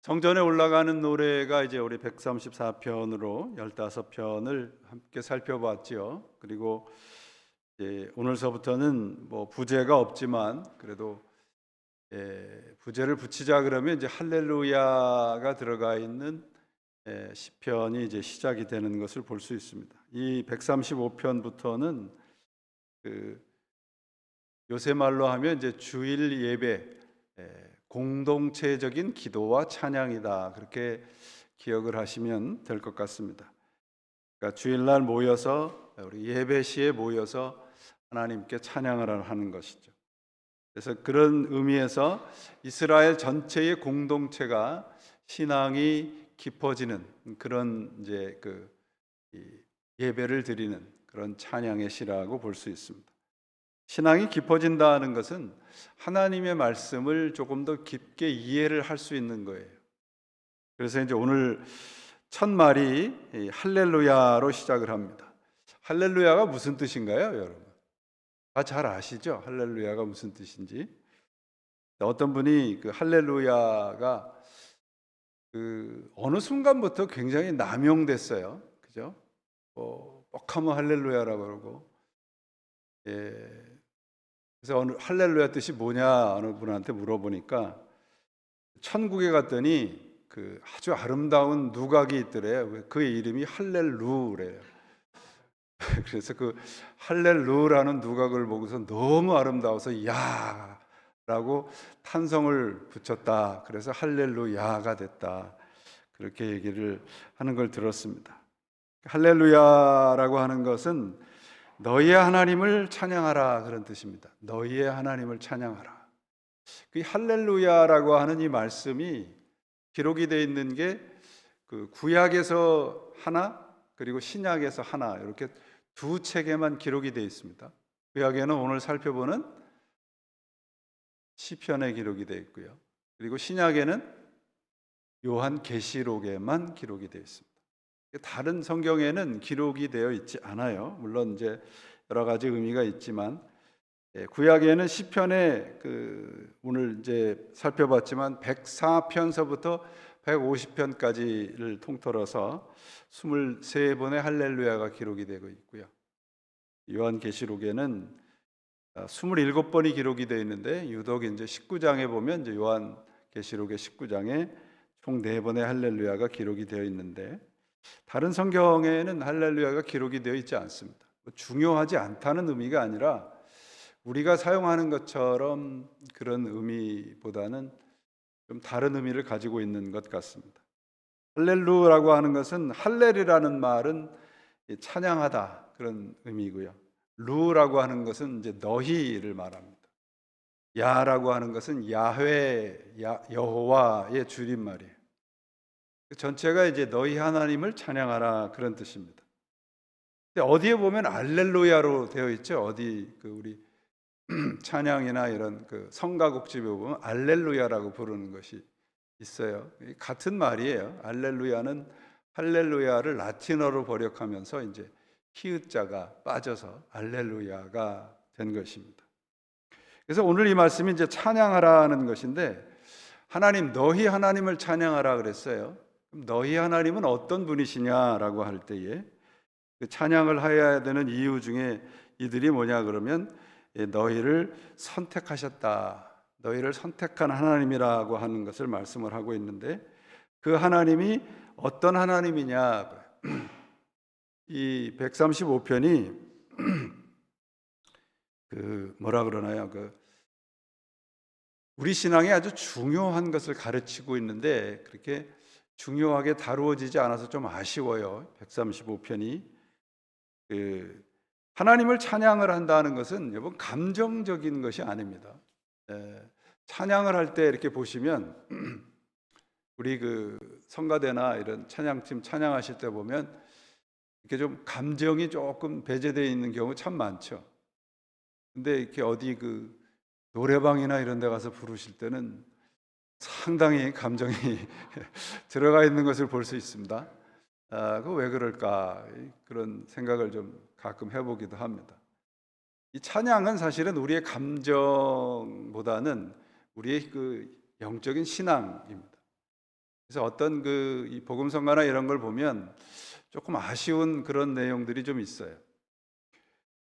성전에 올라가는 노래가 이제 우리 134편으로 15편을 함께 살펴봤지요. 그리고 이제 오늘서부터는 뭐 부제가 없지만 그래도 부제를 붙이자 그러면 이제 할렐루야가 들어가 있는 시편이 이제 시작이 되는 것을 볼 수 있습니다. 이 135편부터는 그 요새 말로 하면 이제 주일 예배, 공동체적인 기도와 찬양이다, 그렇게 기억을 하시면 될 것 같습니다. 그러니까 주일날 모여서 우리 예배 시에 모여서 하나님께 찬양을 하는 것이죠. 그래서 그런 의미에서 이스라엘 전체의 공동체가 신앙이 깊어지는 그런 이제 이 예배를 드리는 그런 찬양의 시라고 볼 수 있습니다. 신앙이 깊어진다는 것은 하나님의 말씀을 조금 더 깊게 이해를 할 수 있는 거예요. 그래서 이제 오늘 첫 말이 할렐루야로 시작을 합니다. 할렐루야가 무슨 뜻인가요, 여러분? 잘 아시죠? 할렐루야가 무슨 뜻인지. 어떤 분이 그 할렐루야가 어느 순간부터 굉장히 남용됐어요. 그죠? 뻑하면 할렐루야라고 그러고, 그래서 어느 할렐루야 뜻이 뭐냐 어느 분한테 물어보니까 천국에 갔더니 그 아주 아름다운 누각이 있더래요. 그의 이름이 할렐루래요. 그래서 그 할렐루라는 누각을 보고서 너무 아름다워서 야라고 탄성을 붙였다. 그래서 할렐루야가 됐다. 그렇게 얘기를 하는 걸 들었습니다. 할렐루야라고 하는 것은 너희의 하나님을 찬양하라, 그런 뜻입니다. 너희의 하나님을 찬양하라. 그 할렐루야라고 하는 이 말씀이 기록이 되어 있는 게 그 구약에서 하나, 그리고 신약에서 하나, 이렇게 두 책에만 기록이 되어 있습니다. 구약에는 오늘 살펴보는 시편에 기록이 되어 있고요. 그리고 신약에는 요한계시록에만 기록이 되어 있습니다. 다른 성경에는 기록이 되어 있지 않아요. 물론 이제 여러 가지 의미가 있지만, 구약에는 시편에 오늘 이제 살펴봤지만 104편서부터 150편까지를 통틀어서 23번의 할렐루야가 기록이 되고 있고요. 요한계시록에는 27번이 기록이 되어 있는데, 유독 이제 19장에 보면 이제 요한계시록의 19장에 총 4번의 할렐루야가 기록이 되어 있는데, 다른 성경에는 할렐루야가 기록이 되어 있지 않습니다. 중요하지 않다는 의미가 아니라 우리가 사용하는 것처럼 그런 의미보다는 좀 다른 의미를 가지고 있는 것 같습니다. 할렐루라고 하는 것은, 할렐이라는 말은 찬양하다, 그런 의미고요. 루라고 하는 것은 이제 너희를 말합니다. 야라고 하는 것은 야훼, 여호와의 줄임말이에요. 전체가 이제 너희 하나님을 찬양하라, 그런 뜻입니다. 근데 어디에 보면 알렐루야로 되어 있죠. 어디 우리 찬양이나 이런 성가곡집에 보면 알렐루야라고 부르는 것이 있어요. 같은 말이에요. 알렐루야는 할렐루야를 라틴어로 번역하면서 이제 히읗자가 빠져서 알렐루야가 된 것입니다. 그래서 오늘 이 말씀이 이제 찬양하라는 것인데, 하나님, 너희 하나님을 찬양하라 그랬어요. 그럼 너희 하나님은 어떤 분이시냐라고 할 때에 그 찬양을 해야 되는 이유 중에 이들이 뭐냐 그러면, 너희를 선택하셨다, 너희를 선택한 하나님이라고 하는 것을 말씀을 하고 있는데, 그 하나님이 어떤 하나님이냐, 이 135편이 뭐라 그러나요? 우리 신앙에 아주 중요한 것을 가르치고 있는데 그렇게 중요하게 다루어지지 않아서 좀 아쉬워요. 135편이 하나님을 찬양을 한다는 것은 여러분 감정적인 것이 아닙니다. 찬양을 할 때 이렇게 보시면 우리 성가대나 이런 찬양팀 찬양하실 때 보면 이렇게 좀 감정이 조금 배제되어 있는 경우 참 많죠. 근데 이렇게 어디 노래방이나 이런 데 가서 부르실 때는 상당히 감정이 들어가 있는 것을 볼 수 있습니다. 그거 왜 그럴까, 그런 생각을 좀 가끔 해보기도 합니다. 이 찬양은 사실은 우리의 감정보다는 우리의 영적인 신앙입니다. 그래서 어떤 이 복음성가나 이런 걸 보면 조금 아쉬운 그런 내용들이 좀 있어요.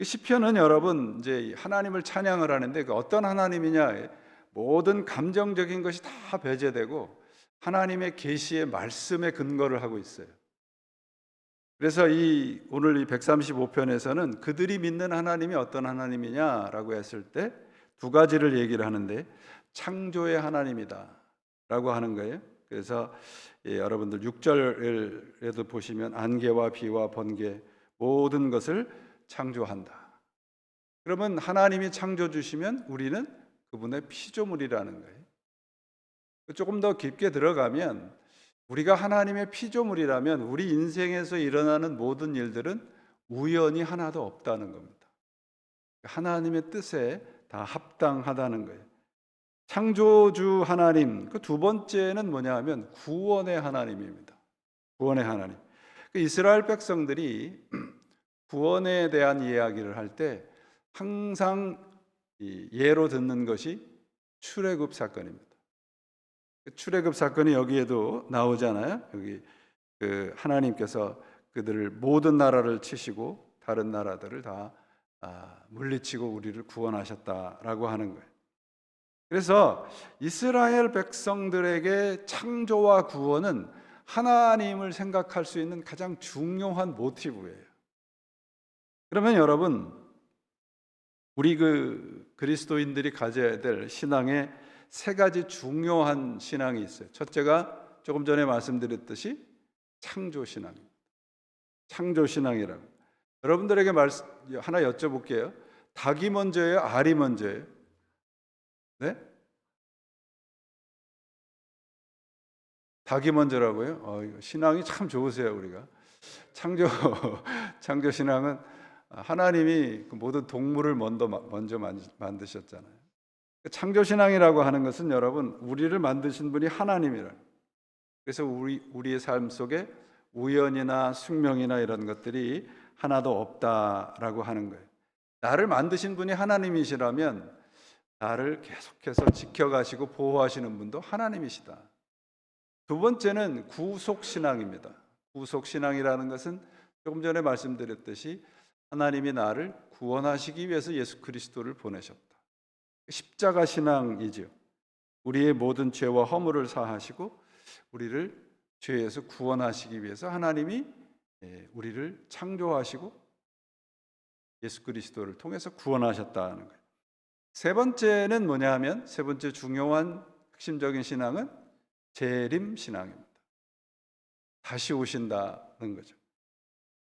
시편은 여러분 이제 하나님을 찬양을 하는데 그 어떤 하나님이냐, 모든 감정적인 것이 다 배제되고 하나님의 계시의 말씀에 근거를 하고 있어요. 그래서 오늘 이 135편에서는 그들이 믿는 하나님이 어떤 하나님이냐라고 했을 때 두 가지를 얘기를 하는데, 창조의 하나님이다 라고 하는 거예요. 그래서 여러분들 6절에도 보시면 안개와 비와 번개 모든 것을 창조한다. 그러면 하나님이 창조 주시면 우리는 그분의 피조물이라는 거예요. 조금 더 깊게 들어가면 우리가 하나님의 피조물이라면 우리 인생에서 일어나는 모든 일들은 우연이 하나도 없다는 겁니다. 하나님의 뜻에 다 합당하다는 거예요. 창조주 하나님, 그 두 번째는 뭐냐 하면 구원의 하나님입니다. 구원의 하나님. 이스라엘 백성들이 구원에 대한 이야기를 할 때 항상 예로 듣는 것이 출애굽 사건입니다. 출애굽 사건이 여기에도 나오잖아요. 여기 하나님께서 그들을 모든 나라를 치시고 다른 나라들을 다 물리치고 우리를 구원하셨다라고 하는 거예요. 그래서 이스라엘 백성들에게 창조와 구원은 하나님을 생각할 수 있는 가장 중요한 모티브예요. 그러면 여러분, 우리 그리스도인들이 가져야 될 신앙에 세 가지 중요한 신앙이 있어요. 첫째가 조금 전에 말씀드렸듯이 창조신앙입니다. 창조신앙이라고. 여러분들에게 하나 여쭤볼게요. 닭이 먼저예요? 알이 먼저예요? 네? 닭이 먼저라고요? 신앙이 참 좋으세요, 우리가. 창조신앙은 하나님이 모든 동물을 먼저 만드셨잖아요. 창조신앙이라고 하는 것은 여러분, 우리를 만드신 분이 하나님이라. 그래서 우리의 삶 속에 우연이나 숙명이나 이런 것들이 하나도 없다라고 하는 거예요. 나를 만드신 분이 하나님이시라면 나를 계속해서 지켜가시고 보호하시는 분도 하나님이시다. 두 번째는 구속신앙입니다. 구속신앙이라는 것은 조금 전에 말씀드렸듯이 하나님이 나를 구원하시기 위해서 예수 그리스도를 보내셨다. 십자가 신앙이죠. 우리의 모든 죄와 허물을 사하시고 우리를 죄에서 구원하시기 위해서 하나님이 우리를 창조하시고 예수 그리스도를 통해서 구원하셨다는 거예요. 세 번째는 뭐냐 하면, 세 번째 중요한 핵심적인 신앙은 재림 신앙입니다. 다시 오신다는 거죠.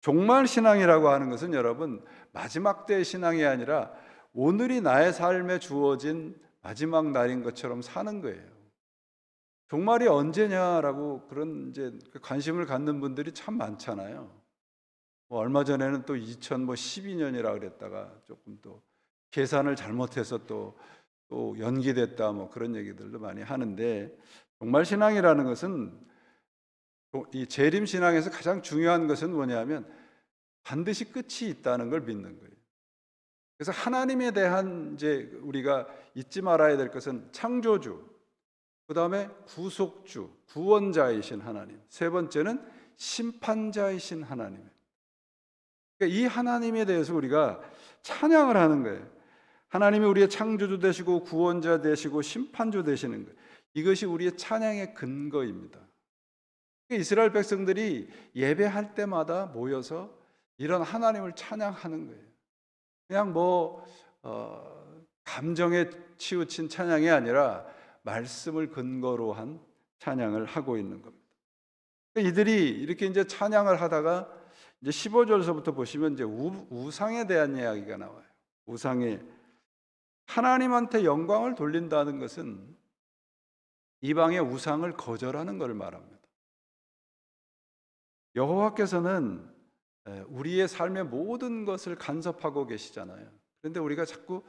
종말 신앙이라고 하는 것은 여러분, 마지막 때의 신앙이 아니라 오늘이 나의 삶에 주어진 마지막 날인 것처럼 사는 거예요. 종말이 언제냐라고 그런 이제 관심을 갖는 분들이 참 많잖아요. 얼마 전에는 또 2012년이라 그랬다가 조금 또 계산을 잘못해서 또 연기됐다 그런 얘기들도 많이 하는데, 종말 신앙이라는 것은, 이 재림 신앙에서 가장 중요한 것은 뭐냐면 반드시 끝이 있다는 걸 믿는 거예요. 그래서 하나님에 대한 이제 우리가 잊지 말아야 될 것은 창조주, 그 다음에 구속주, 구원자이신 하나님, 세 번째는 심판자이신 하나님. 그러니까 이 하나님에 대해서 우리가 찬양을 하는 거예요. 하나님이 우리의 창조주 되시고 구원자 되시고 심판주 되시는 거예요. 이것이 우리의 찬양의 근거입니다. 그러니까 이스라엘 백성들이 예배할 때마다 모여서 이런 하나님을 찬양하는 거예요. 그냥 감정에 치우친 찬양이 아니라 말씀을 근거로 한 찬양을 하고 있는 겁니다. 그러니까 이들이 이렇게 이제 찬양을 하다가 이제 15절서부터 보시면 이제 우상에 대한 이야기가 나와요. 우상에 하나님한테 영광을 돌린다는 것은 이방의 우상을 거절하는 것을 말합니다. 여호와께서는 우리의 삶의 모든 것을 간섭하고 계시잖아요. 그런데 우리가 자꾸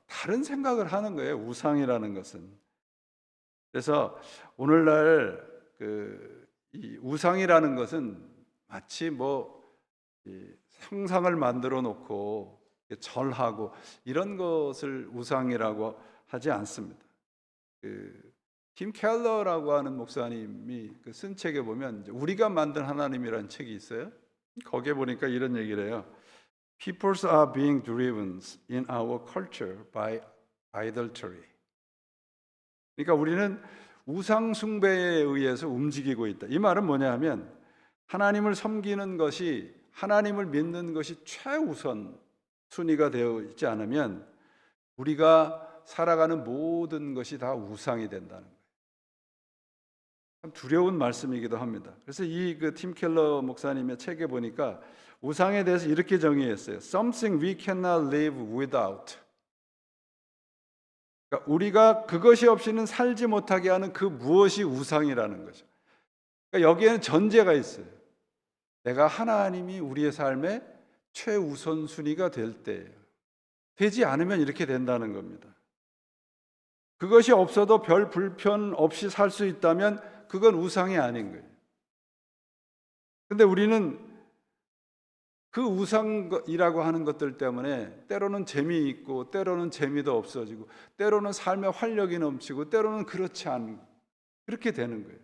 다른 생각을 하는 거예요. 우상이라는 것은. 그래서 오늘날 이 우상이라는 것은 마치 형상을 만들어 놓고 절하고 이런 것을 우상이라고 하지 않습니다. 팀 켈러라고 하는 목사님이 쓴 책에 보면 우리가 만든 하나님이라는 책이 있어요. 거기에 보니까 이런 얘기를 해요. Peoples are being driven in our culture by idolatry. 그러니까 우리는 우상 숭배에 의해서 움직이고 있다. 이 말은 뭐냐 하면 하나님을 섬기는 것이, 하나님을 믿는 것이 최우선 순위가 되어 있지 않으면 우리가 살아가는 모든 것이 다 우상이 된다는 거예요. 참 두려운 말씀이기도 합니다. 그래서 이 팀 켈러 목사님의 책에 보니까 우상에 대해서 이렇게 정의했어요. Something we cannot live without. 그러니까 우리가 그것이 없이는 살지 못하게 하는 그 무엇이 우상이라는 거죠. 그러니까 여기에는 전제가 있어요. 내가 하나님이 우리의 삶의 최우선순위가 될 때예요. 되지 않으면 이렇게 된다는 겁니다. 그것이 없어도 별 불편 없이 살 수 있다면 그건 우상이 아닌 거예요. 근데 우리는 그 우상이라고 하는 것들 때문에 때로는 재미있고 때로는 재미도 없어지고 때로는 삶의 활력이 넘치고 때로는 그렇지 않고 그렇게 되는 거예요.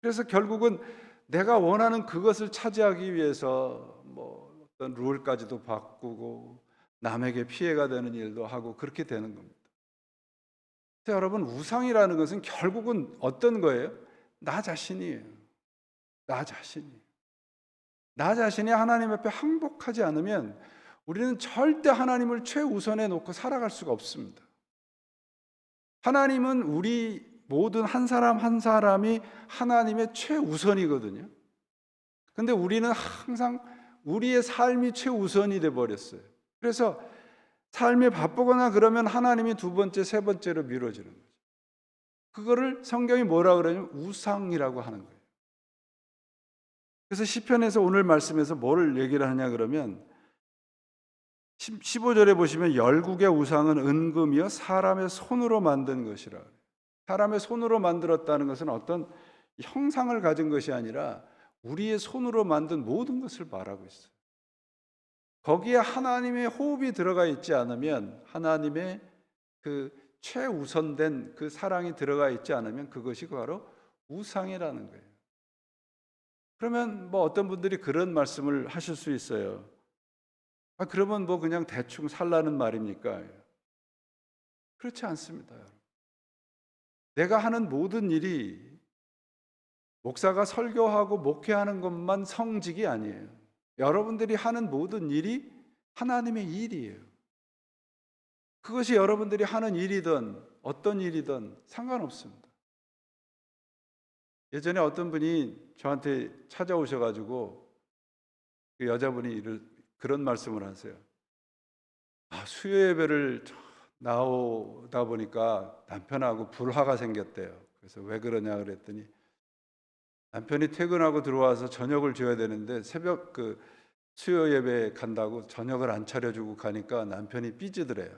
그래서 결국은 내가 원하는 그것을 차지하기 위해서 어떤 룰까지도 바꾸고 남에게 피해가 되는 일도 하고 그렇게 되는 겁니다. 그래서 여러분, 우상이라는 것은 결국은 어떤 거예요? 나 자신이에요. 나 자신이에요. 나 자신이 하나님 앞에 항복하지 않으면 우리는 절대 하나님을 최우선에 놓고 살아갈 수가 없습니다. 하나님은 우리 모든 한 사람 한 사람이 하나님의 최우선이거든요. 근데 우리는 항상 우리의 삶이 최우선이 돼 버렸어요. 그래서 삶이 바쁘거나 그러면 하나님이 두 번째, 세 번째로 미뤄지는 거죠. 그거를 성경이 뭐라 그러냐면 우상이라고 하는 거예요. 그래서 시편에서 오늘 말씀에서 뭐를 얘기를 하냐 그러면 15절에 보시면 열국의 우상은 은금이요 사람의 손으로 만든 것이라. 사람의 손으로 만들었다는 것은 어떤 형상을 가진 것이 아니라 우리의 손으로 만든 모든 것을 말하고 있어요. 거기에 하나님의 호흡이 들어가 있지 않으면, 하나님의 그 최우선된 그 사랑이 들어가 있지 않으면 그것이 바로 우상이라는 거예요. 그러면 어떤 분들이 그런 말씀을 하실 수 있어요. 그러면 그냥 대충 살라는 말입니까? 그렇지 않습니다. 내가 하는 모든 일이 목사가 설교하고 목회하는 것만 성직이 아니에요. 여러분들이 하는 모든 일이 하나님의 일이에요. 그것이 여러분들이 하는 일이든 어떤 일이든 상관없습니다. 예전에 어떤 분이 저한테 찾아오셔가지고 그 여자분이 그런 말씀을 하세요. 수요 예배를 나오다 보니까 남편하고 불화가 생겼대요. 그래서 왜 그러냐 그랬더니 남편이 퇴근하고 들어와서 저녁을 줘야 되는데 새벽 수요 예배 간다고 저녁을 안 차려주고 가니까 남편이 삐지더래요.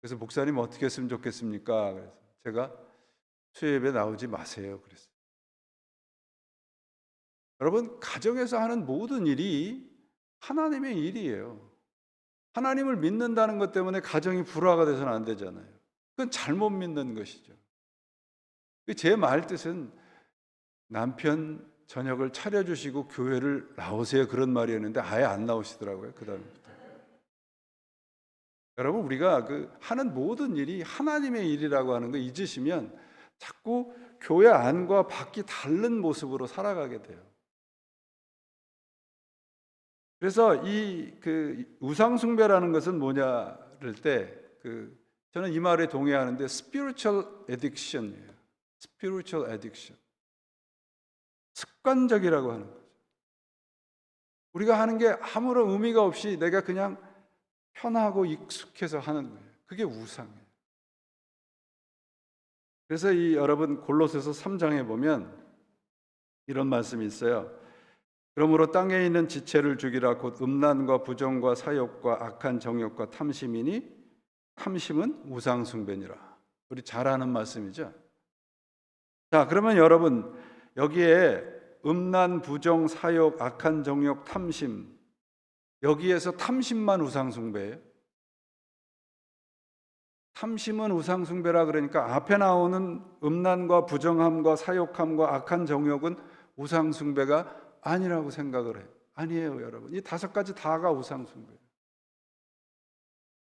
그래서 목사님 어떻게 했으면 좋겠습니까? 그래서 제가 수요 예배 나오지 마세요. 그랬어요. 여러분, 가정에서 하는 모든 일이 하나님의 일이에요. 하나님을 믿는다는 것 때문에 가정이 불화가 돼서는 안 되잖아요. 그건 잘못 믿는 것이죠. 제 말 뜻은 남편 저녁을 차려주시고 교회를 나오세요 그런 말이었는데 아예 안 나오시더라고요. 그 다음부터. 여러분, 우리가 하는 모든 일이 하나님의 일이라고 하는 거 잊으시면 자꾸 교회 안과 밖이 다른 모습으로 살아가게 돼요. 그래서 이 우상 숭배라는 것은 뭐냐를 때 저는 이 말에 동의하는데 spiritual addiction이에요. spiritual addiction. 습관적이라고 하는 거죠. 우리가 하는 게 아무런 의미가 없이 내가 그냥 편하고 익숙해서 하는 거예요. 그게 우상이에요. 그래서 여러분 골로새서 3장에 보면 이런 말씀이 있어요. 그러므로 땅에 있는 지체를 죽이라 곧 음란과 부정과 사욕과 악한 정욕과 탐심이니 탐심은 우상 숭배니라. 우리 잘 아는 말씀이죠. 자, 그러면 여러분 여기에 음란, 부정, 사욕, 악한 정욕, 탐심, 여기에서 탐심만 우상 숭배예요? 탐심은 우상숭배라 그러니까 앞에 나오는 음란과 부정함과 사욕함과 악한 정욕은 우상숭배가 아니라고 생각을 해요. 아니에요, 여러분. 이 5가지 다가 우상숭배예요.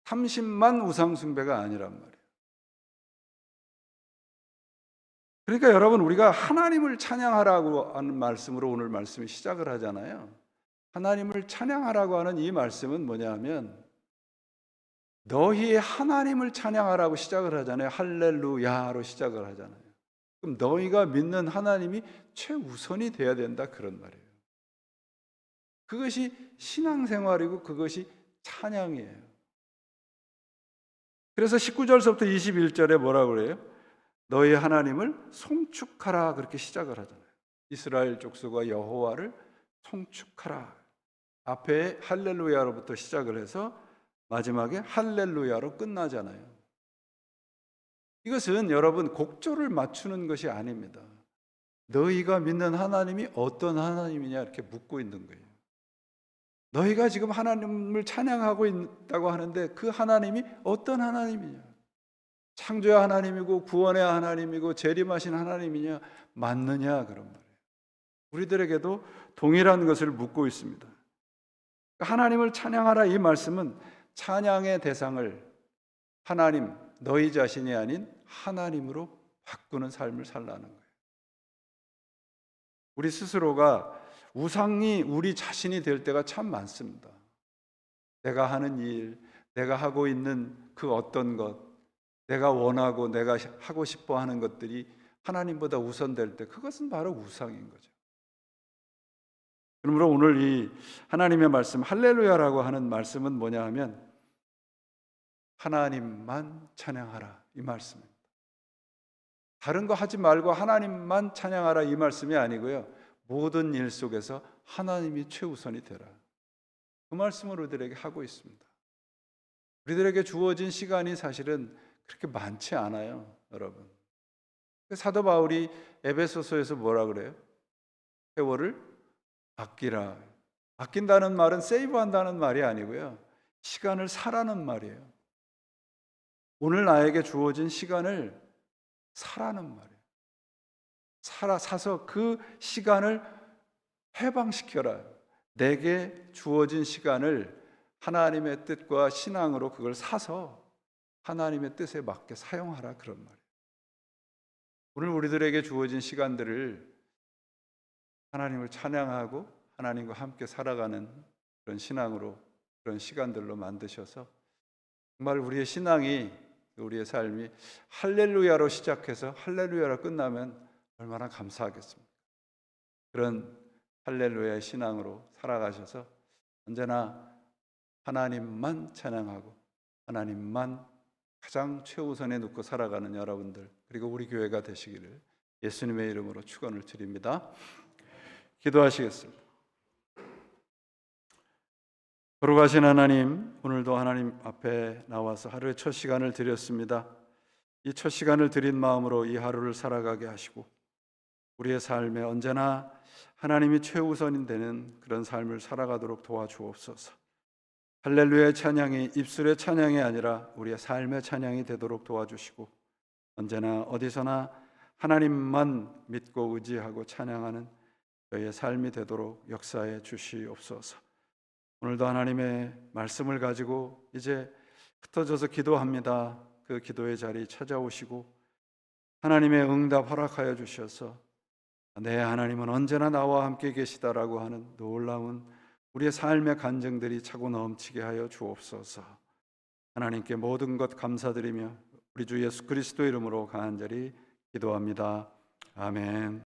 탐심만 우상숭배가 아니란 말이에요. 그러니까 여러분, 우리가 하나님을 찬양하라고 하는 말씀으로 오늘 말씀이 시작을 하잖아요. 하나님을 찬양하라고 하는 이 말씀은 뭐냐 하면 너희 하나님을 찬양하라고 시작을 하잖아요. 할렐루야로 시작을 하잖아요. 그럼 너희가 믿는 하나님이 최우선이 돼야 된다, 그런 말이에요. 그것이 신앙생활이고 그것이 찬양이에요. 그래서 19절서부터 21절에 뭐라고 그래요? 너희 하나님을 송축하라, 그렇게 시작을 하잖아요. 이스라엘 족속과 여호와를 송축하라. 앞에 할렐루야로부터 시작을 해서 마지막에 할렐루야로 끝나잖아요. 이것은 여러분 곡조를 맞추는 것이 아닙니다. 너희가 믿는 하나님이 어떤 하나님이냐 이렇게 묻고 있는 거예요. 너희가 지금 하나님을 찬양하고 있다고 하는데 그 하나님이 어떤 하나님이냐? 창조의 하나님이고 구원의 하나님이고 재림하신 하나님이냐? 맞느냐? 그런 말이에요. 우리들에게도 동일한 것을 묻고 있습니다. 하나님을 찬양하라, 이 말씀은 찬양의 대상을 하나님, 너희 자신이 아닌 하나님으로 바꾸는 삶을 살라는 거예요. 우리 스스로가 우상이 우리 자신이 될 때가 참 많습니다. 내가 하는 일, 내가 하고 있는 그 어떤 것, 내가 원하고 내가 하고 싶어 하는 것들이 하나님보다 우선될 때, 그것은 바로 우상인 거죠. 그러므로 오늘 이 하나님의 말씀, 할렐루야라고 하는 말씀은 뭐냐 하면 하나님만 찬양하라, 이 말씀입니다. 다른 거 하지 말고 하나님만 찬양하라, 이 말씀이 아니고요, 모든 일 속에서 하나님이 최우선이 되라, 그 말씀을 우리들에게 하고 있습니다. 우리들에게 주어진 시간이 사실은 그렇게 많지 않아요, 여러분. 사도 바울이 에베소서에서 뭐라 그래요? 세월을 아끼라. 아낀다는 말은 세이브한다는 말이 아니고요, 시간을 사라는 말이에요. 오늘 나에게 주어진 시간을 사라는 말이에요. 사서 그 시간을 해방시켜라. 내게 주어진 시간을 하나님의 뜻과 신앙으로 그걸 사서 하나님의 뜻에 맞게 사용하라, 그런 말이에요. 오늘 우리들에게 주어진 시간들을 하나님을 찬양하고 하나님과 함께 살아가는 그런 신앙으로, 그런 시간들로 만드셔서 정말 우리의 신앙이, 우리의 삶이 할렐루야로 시작해서 할렐루야로 끝나면 얼마나 감사하겠습니까? 그런 할렐루야의 신앙으로 살아가셔서 언제나 하나님만 찬양하고 하나님만 가장 최우선에 놓고 살아가는 여러분들, 그리고 우리 교회가 되시기를 예수님의 이름으로 축원을 드립니다. 기도하시겠습니다. 거룩하신 하나님, 오늘도 하나님 앞에 나와서 하루의 첫 시간을 드렸습니다. 이 첫 시간을 드린 마음으로 이 하루를 살아가게 하시고 우리의 삶에 언제나 하나님이 최우선이 되는 그런 삶을 살아가도록 도와주옵소서. 할렐루야의 찬양이 입술의 찬양이 아니라 우리의 삶의 찬양이 되도록 도와주시고 언제나 어디서나 하나님만 믿고 의지하고 찬양하는 저희의 삶이 되도록 역사해 주시옵소서. 오늘도 하나님의 말씀을 가지고 이제 흩어져서 기도합니다. 그 기도의 자리 찾아오시고 하나님의 응답 허락하여 주셔서 내 하나님은 언제나 나와 함께 계시다라고 하는 놀라운 우리의 삶의 간증들이 차고 넘치게 하여 주옵소서. 하나님께 모든 것 감사드리며 우리 주 예수 그리스도 이름으로 간절히 기도합니다. 아멘.